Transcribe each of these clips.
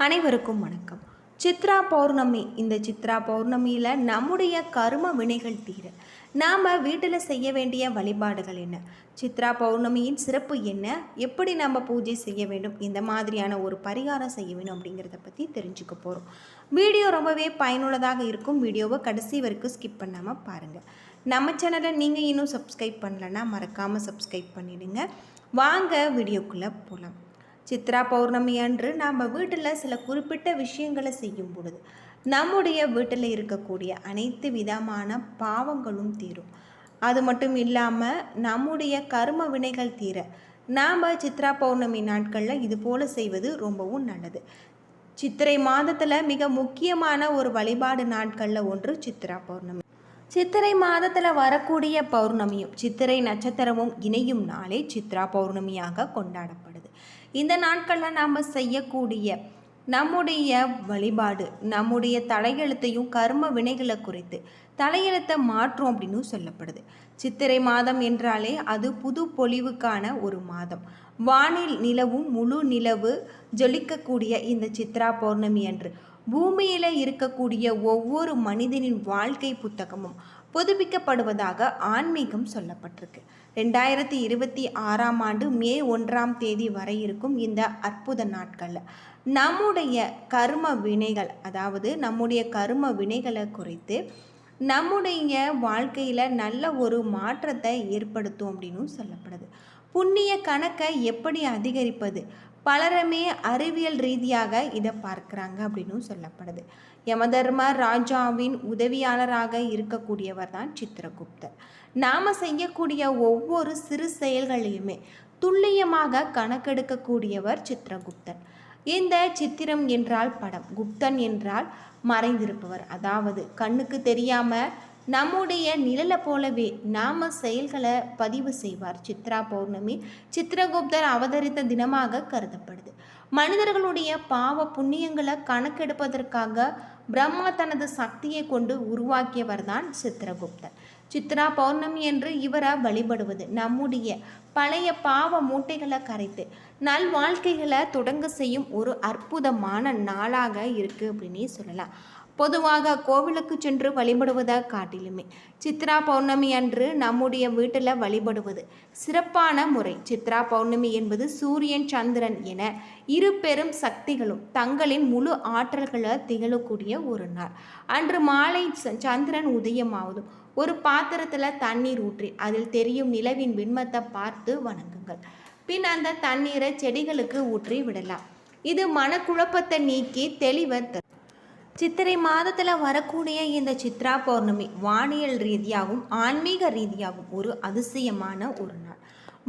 அனைவருக்கும் வணக்கம். சித்ரா பௌர்ணமி. இந்த சித்ரா பௌர்ணமியில் நம்முடைய கர்ம வினைகள் தீர நாம் வீட்டில் செய்ய வேண்டிய வழிபாடுகள் என்ன, சித்ரா பௌர்ணமியின் சிறப்பு என்ன, எப்படி நம்ம பூஜை செய்ய வேண்டும், இந்த மாதிரியான ஒரு பரிகாரம் செய்ய வேண்டும் அப்படிங்கிறத பற்றி தெரிஞ்சுக்க போகிறோம். வீடியோ ரொம்பவே பயனுள்ளதாக இருக்கும். வீடியோவை கடைசி வரைக்கும் ஸ்கிப் பண்ணாமல் பாருங்கள். நம்ம சேனலை நீங்கள் இன்னும் சப்ஸ்கிரைப் பண்ணலைன்னா மறக்காமல் சப்ஸ்கிரைப் பண்ணிவிடுங்க. வாங்க வீடியோக்குள்ளே போகலாம். சித்ரா பௌர்ணமி அன்று நம்ம வீட்டில் சில குறிப்பிட்ட விஷயங்களை செய்யும் பொழுது நம்முடைய வீட்டில் இருக்கக்கூடிய அனைத்து விதமான பாவங்களும் தீரும். அது மட்டும் இல்லாமல் நம்முடைய கர்ம வினைகள் தீர நாம் சித்ரா பௌர்ணமி நாட்களில் இது போல் செய்வது ரொம்பவும் நல்லது. சித்திரை மாதத்தில் மிக முக்கியமான ஒரு வழிபாடு நாட்களில் ஒன்று சித்ரா பௌர்ணமி. சித்திரை மாதத்தில் வரக்கூடிய பௌர்ணமியும் சித்திரை நட்சத்திரமும் இணையும் நாளே சித்ரா பௌர்ணமியாக கொண்டாடப்படுது. இந்த நாட்களில் நாம் செய்யக்கூடிய நம்முடைய வழிபாடு நம்முடைய தலையெழுத்தையும் கர்ம வினைகளை குறித்து தலையெழுத்தை மாற்றும் அப்படின்னு சொல்லப்படுது. சித்திரை மாதம் என்றாலே அது புது பொலிவுக்கான ஒரு மாதம். வானில் நிலவும் முழு நிலவு ஜொலிக்கக்கூடிய இந்த சித்ரா பௌர்ணமி அன்று பூமியில் இருக்கக்கூடிய ஒவ்வொரு மனிதனின் வாழ்க்கை புத்தகமும் புதுப்பிக்கப்படுவதாக ஆன்மீகம் சொல்லப்பட்டிருக்கு. 2026ஆம் ஆண்டு மே 1ஆம் தேதி வரை இருக்கும் இந்த அற்புத நாட்களில் நம்முடைய கர்ம வினைகள், அதாவது நம்முடைய கர்ம வினைகளை குறித்து நம்முடைய வாழ்க்கையில் நல்ல ஒரு மாற்றத்தை ஏற்படுத்தும் அப்படின்னு சொல்லப்படுது. புண்ணிய கணக்கை எப்படி அதிகரிப்பது, பலருமே அறிவியல் ரீதியாக இதை பார்க்குறாங்க அப்படின்னு சொல்லப்படுது. யமதர்ம ராஜாவின் உதவியாளராக இருக்கக்கூடியவர் தான் சித்திரகுப்தர். நாம் செய்யக்கூடிய ஒவ்வொரு சிறு செயல்களையுமே துல்லியமாக கணக்கெடுக்கக்கூடியவர் சித்திரகுப்தர். இந்த சித்திரம் என்றால் படம், குப்தன் என்றால் மறைந்திருப்பவர், அதாவது கண்ணுக்கு தெரியாமல் நம்முடைய நிழலை போலவே நாம் செயல்களை பதிவு செய்வார். சித்ரா பௌர்ணமி சித்திரகுப்தர் அவதரித்த தினமாக கருதப்படுது. மனிதர்களுடைய பாவ புண்ணியங்களை கணக்கெடுப்பதற்காக பிரம்மா தனது சக்தியை கொண்டு உருவாக்கியவர் தான் சித்திரகுப்தர். சித்ரா பௌர்ணமி என்று இவரை வழிபடுவது நம்முடைய பழைய பாவ மூட்டைகளை கரைத்து நல் வாழ்க்கைகளை தொடங்க செய்யும் ஒரு அற்புதமான நாளாக இருக்குது அப்படின்னே சொல்லலாம். பொதுவாக கோவிலுக்கு சென்று வழிபடுவதை காட்டிலுமே சித்ரா பௌர்ணமி அன்று நம்முடைய வீட்டில் வழிபடுவது சிறப்பான முறை. சித்ரா பௌர்ணமி என்பது சூரியன் சந்திரன் என இரு பெரும் சக்திகளும் தங்களின் முழு ஆற்றல்களை திகழக்கூடிய ஒரு நாள். அன்று மாலை சந்திரன் உதயமாவதும் ஒரு பாத்திரத்தில் தண்ணீர் ஊற்றி அதில் தெரியும் நிலவின் விண்மத்தை பார்த்து வணங்குங்கள். பின் அந்த தண்ணீரை செடிகளுக்கு ஊற்றி விடலாம். இது மனக்குழப்பத்தை நீக்கி தெளிவை தரும். சித்திரை மாதத்தில் வரக்கூடிய இந்த சித்ரா பௌர்ணமி வானியல் ரீதியாகவும் ஆன்மீக ரீதியாகவும் ஒரு அதிசயமான ஒரு நாள்.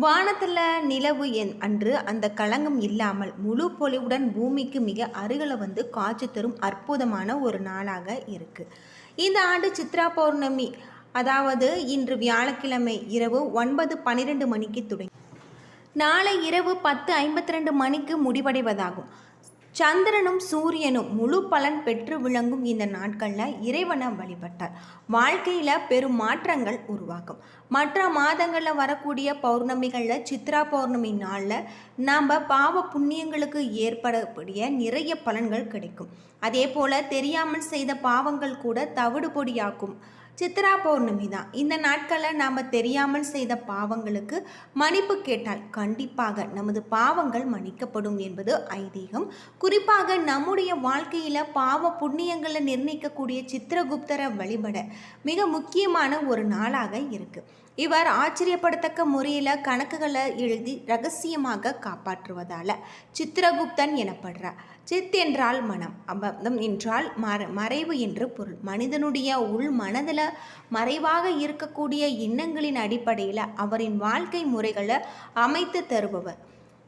வானத்தில் நிலவு அன்று அந்த களங்கம் இல்லாமல் முழு பொலிவுடன் பூமிக்கு மிக அருகில் வந்து காட்சி தரும் அற்புதமான ஒரு நாளாக இருக்குது. இந்த ஆண்டு சித்ரா பௌர்ணமி, அதாவது இன்று வியாழக்கிழமை இரவு 9:12 மணிக்கு தொடங்கி நாளை இரவு 10:52 மணிக்கு முடிவடைவதாகும். சந்திரனும் சூரியனும் முழு பலன் பெற்று விளங்கும் இந்த நாட்களில் இறைவனை வழிபட்டார் வாழ்க்கையில் பெரும் மாற்றங்கள் உருவாகும். மற்ற மாதங்களில் வரக்கூடிய பௌர்ணமிகளில் சித்ரா பௌர்ணமி நாளில் நாம் பாவ புண்ணியங்களுக்கு ஏற்படக்கூடிய நிறைய பலன்கள் கிடைக்கும். அதே போல் தெரியாமல் செய்த பாவங்கள் கூட தவிடு பொடியாக்கும் சித்ரா பௌர்ணமி தான். இந்த நாட்களில் நாம் தெரியாமல் செய்த பாவங்களுக்கு மன்னிப்பு கேட்டால் கண்டிப்பாக நமது பாவங்கள் மன்னிக்கப்படும் என்பது ஐதீகம். குறிப்பாக நம்முடைய வாழ்க்கையில் பாவ புண்ணியங்களை நிர்ணயிக்கக்கூடிய சித்திரகுப்தரை வழிபட மிக முக்கியமான ஒரு நாளாக இருக்குது. இவர் ஆச்சரியப்படத்தக்க முறையில் கணக்குகளை எழுதி ரகசியமாக காப்பாற்றுவதால் சித்திரகுப்தன் எனப்படுறார். சித் என்றால் மனம், அபந்தம் என்றால் மறைவு என்று பொருள். மனிதனுடைய உள் மனதில் மறைவாக இருக்கக்கூடிய எண்ணங்களின் அடிப்படையில் அவரின் வாழ்க்கை முறைகளை அமைத்து தருபவர்.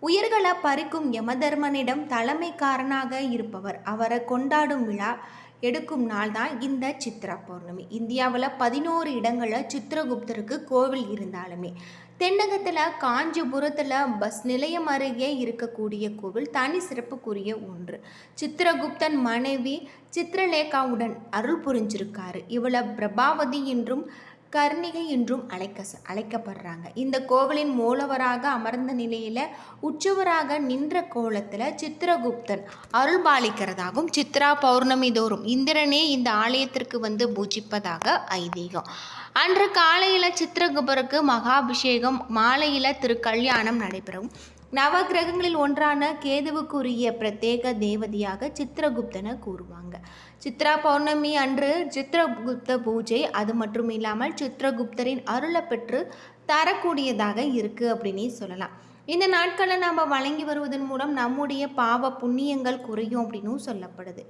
உயிர்களை பறிக்கும் யமதர்மனிடம் தலைமைக்காரனாக இருப்பவர். அவரை கொண்டாடும் விழா எடுக்கும் நாள் தான் இந்த சித்ரா பௌர்ணமி. இந்தியாவில் 11 இடங்களில் சித்திரகுப்தருக்கு கோவில் இருந்தாலுமே தென்னகத்தில் காஞ்சிபுரத்தில் பஸ் நிலையம் அருகே இருக்கக்கூடிய கோவில் தனி சிறப்புக்குரிய ஒன்று. சித்திரகுப்தன் மனைவி சித்திரலேகாவுடன் அருள் புரிஞ்சிருக்காரு. இவளை பிரபாவதி என்றும் கர்ணிகை என்றும் அழைக்கப்படுறாங்க. இந்த கோவிலின் மூலவராக அமர்ந்த நிலையில் உற்சவராக நின்ற கோலத்தில் சித்திரகுப்தன் அருள்பாலிக்கிறதாகவும் சித்ரா பௌர்ணமி தோறும் இந்திரனே இந்த ஆலயத்திற்கு வந்து பூஜிப்பதாக ஐதீகம். அன்று காலையில் சித்திரகுப்தருக்கு மகாபிஷேகம், மாலையில் திருக்கல்யாணம் நடைபெறும். நவகிரகங்களில் ஒன்றான கேதுவுக்குரிய பிரத்யேக தேவதையாக சித்திரகுப்தனை கூறுவாங்க. சித்ரா பௌர்ணமி அன்று சித்திரகுப்த பூஜை அது மட்டும் இல்லாமல் சித்திரகுப்தரின் அருளை பெற்று தரக்கூடியதாக இருக்குது அப்படின்னு சொல்லலாம். இந்த நாட்களில் நாம் வழங்கி வருவதன் மூலம் நம்முடைய பாவ புண்ணியங்கள் குறையும் அப்படின்னும் சொல்லப்படுது.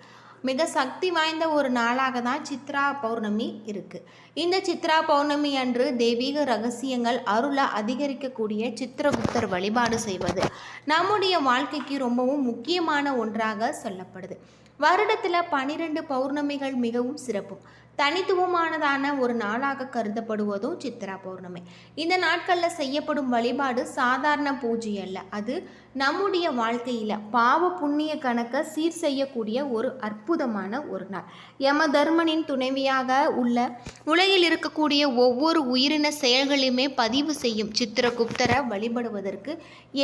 மிக சக்தி வாய்ந்த ஒரு நாளாக தான் சித்ரா பௌர்ணமி இருக்குது. இந்த சித்ரா பௌர்ணமி அன்று தெய்வீக ரகசியங்கள் அருளை அதிகரிக்கக்கூடிய சித்திரகுப்தர் வழிபாடு செய்வது நம்முடைய வாழ்க்கைக்கு ரொம்பவும் முக்கியமான ஒன்றாக சொல்லப்படுது. வருடத்தில் 12 பௌர்ணமிகள் மிகவும் சிறப்பும் தனித்துவமானதான ஒரு நாளாக கருதப்படுவதும் சித்ரா பௌர்ணமி. இந்த நாட்களில் செய்யப்படும் வழிபாடு சாதாரண பூஜை அல்ல, அது நம்முடைய வாழ்க்கையில் பாவ புண்ணிய கணக்கை சீர் செய்யக்கூடிய ஒரு அற்புதமான ஒரு நாள். யமதர்மனின் துணைவியாக உள்ள உலகில் இருக்கக்கூடிய ஒவ்வொரு உயிரின செயல்களையுமே பதிவு செய்யும் சித்திரகுப்தரை வழிபடுவதற்கு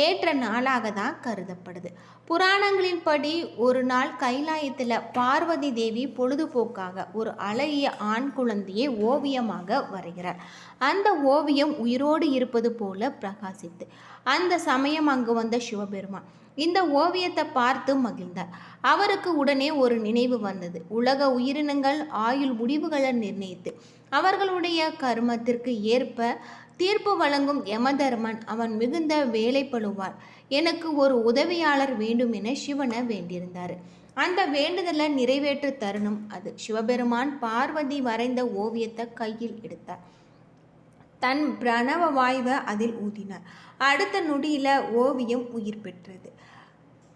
ஏற்ற நாளாக தான் கருதப்படுது. புராணங்களின்படி ஒரு நாள் கைலாயத்தில் பார்வதி தேவி பொழுதுபோக்காக ஒரு அழகிய ஆண் குழந்தையை ஓவியமாக வரைகிறார். அந்த ஓவியம் உயிரோடு இருப்பது போல பிரகாசித்து அந்த சமயம் அங்கு வந்த சிவபெருமான் இந்த ஓவியத்தை பார்த்து மகிழ்ந்தார். அவருக்கு உடனே ஒரு நினைவு வந்தது. உலக உயிரினங்கள் ஆயுள் முடிவுகளை நிர்ணயித்து அவர்களுடைய கர்மத்திற்கு ஏற்ப தீர்ப்பு வழங்கும் யமதர்மன் அவன் மிகுந்த வேலைப்படுவார். எனக்கு ஒரு உதவியாளர் வேண்டும் என சிவனை வேண்டியிருந்தார். அந்த வேண்டுதலை நிறைவேற்று தருணம் அது. சிவபெருமான் பார்வதி வரைந்த ஓவியத்தை கையில் எடுத்தார். தன் பிரணவ வாய்வை அதில் ஊதினார். அடுத்த நொடியில் ஓவியம் உயிர் பெற்றது.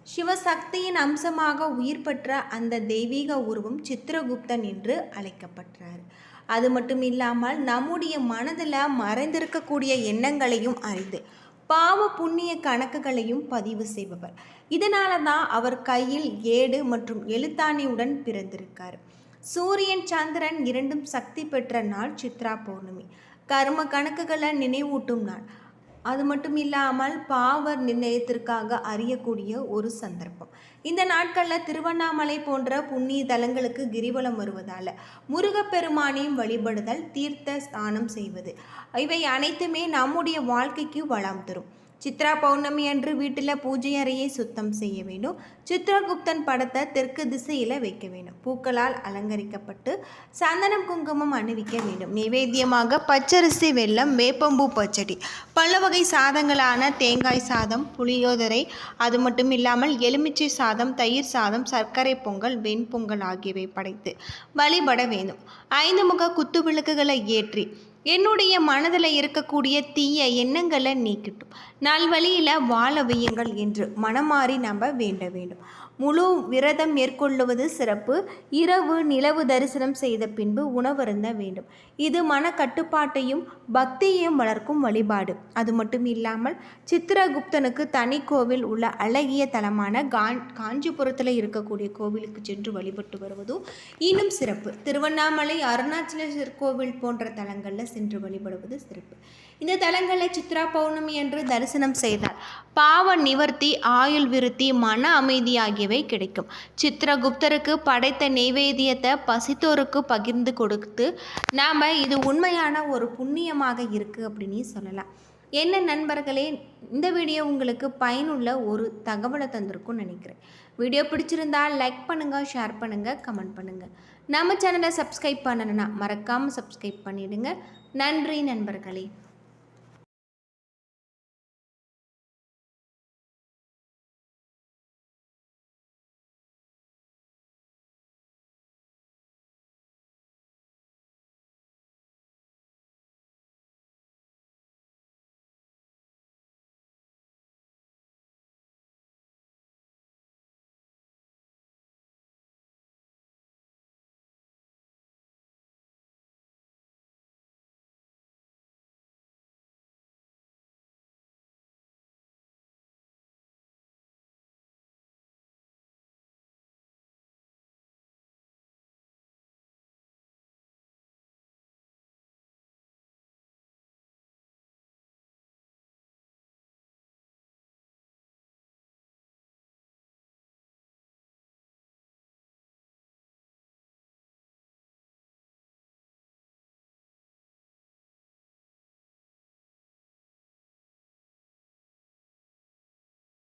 சிவசக்தியின் அம்சமாக உயிர் பெற்ற அந்த தெய்வீக உருவம் சித்திரகுப்தன் என்று அழைக்கப்பட்டார். அது மட்டும் இல்லாமல் நம்முடைய மனதில் மறைந்திருக்கக்கூடிய எண்ணங்களையும் அறிந்து பாவ புண்ணிய கணக்குகளையும் பதிவு செய்பவர். இதனால தான் அவர் கையில் ஏடு மற்றும் எழுத்தாணியுடன் பிறந்திருக்கார். சூரியன் சந்திரன் இரண்டும் சக்தி பெற்ற நாள் சித்ரா பௌர்ணமி. கர்ம கணக்குகளை நினைவூட்டும் நாள். அது மட்டும் இல்லாமல் பாவ நிர்ணயத்திற்காக அறியக்கூடிய ஒரு சந்தர்ப்பம். இந்த நாட்களில் திருவண்ணாமலை போன்ற புண்ணிய தலங்களுக்கு கிரிவலம் வருவதால் முருகப்பெருமானையும் வழிபடுதல், தீர்த்த ஸ்நானம் செய்வது இவை அனைத்துமே நம்முடைய வாழ்க்கைக்கு வளம் தரும். சித்ரா பௌர்ணமி அன்று வீட்டில் பூஜை அறையை சுத்தம் செய்ய வேண்டும். சித்திரகுப்தன் படத்தை தெற்கு திசையில் வைக்க வேண்டும். பூக்களால் அலங்கரிக்கப்பட்டு சந்தனம் குங்குமம் அணிவிக்க வேண்டும். நைவேத்தியமாக பச்சரிசி, வெல்லம், வேப்பம்பூ பச்சடி, பல வகை சாதங்களான தேங்காய் சாதம், புளியோதரை, அது மட்டும் இல்லாமல் எலுமிச்சை சாதம், தயிர் சாதம், சர்க்கரை பொங்கல், வெண்பொங்கல் ஆகியவை படைத்து வழிபட வேண்டும். 5 முக குத்து விளக்குகளை ஏற்றி என்னுடைய மனதில் இருக்கக்கூடிய தீய எண்ணங்களை நீக்கிட்டும் நல்வழியில் வாழ வையுங்கள் என்று மனமாறி நம்ம வேண்ட வேண்டும். முழு விரதம் மேற்கொள்ளுவது சிறப்பு. இரவு நிலவு தரிசனம் செய்த பின்பு உணவருந்த வேண்டும். இது மன கட்டுப்பாட்டையும் பக்தியையும் வளர்க்கும் வழிபாடு. அது மட்டும் இல்லாமல் சித்திரகுப்தனுக்கு தனி கோவில் உள்ள அழகிய தலமான காஞ்சிபுரத்தில் இருக்கக்கூடிய கோவிலுக்கு சென்று வழிபட்டு வருவதும் இன்னும் சிறப்பு. திருவண்ணாமலை, அருணாச்சலேஸ்வர் கோவில் போன்ற தலங்களில் சென்று வழிபடுவது சிறப்பு. இந்த தலங்களில் சித்ரா பௌர்ணமி என்று தரிசனம் செய்தால் பாவ நிவர்த்தி, ஆயுள் விருத்தி, மன அமைதி ஆகியவை கிடைக்கும். சித்திரகுப்தருக்கு படைத்த நெய்வேத்தியத்தை பசித்தோருக்கு பகிர்ந்து கொடுத்து நாம் இது உண்மையான ஒரு புண்ணியமாக இருக்குது அப்படின்னு சொல்லலாம். என்ன நண்பர்களே, இந்த வீடியோ உங்களுக்கு பயனுள்ள ஒரு தகவலை தந்திருக்கும்னு நினைக்கிறேன். வீடியோ பிடிச்சிருந்தால் லைக் பண்ணுங்கள், ஷேர் பண்ணுங்கள், கமெண்ட் பண்ணுங்கள். நம்ம சேனலை சப்ஸ்கிரைப் பண்ணணுன்னா மறக்காமல் சப்ஸ்கிரைப் பண்ணிவிடுங்க. நன்றி நண்பர்களே.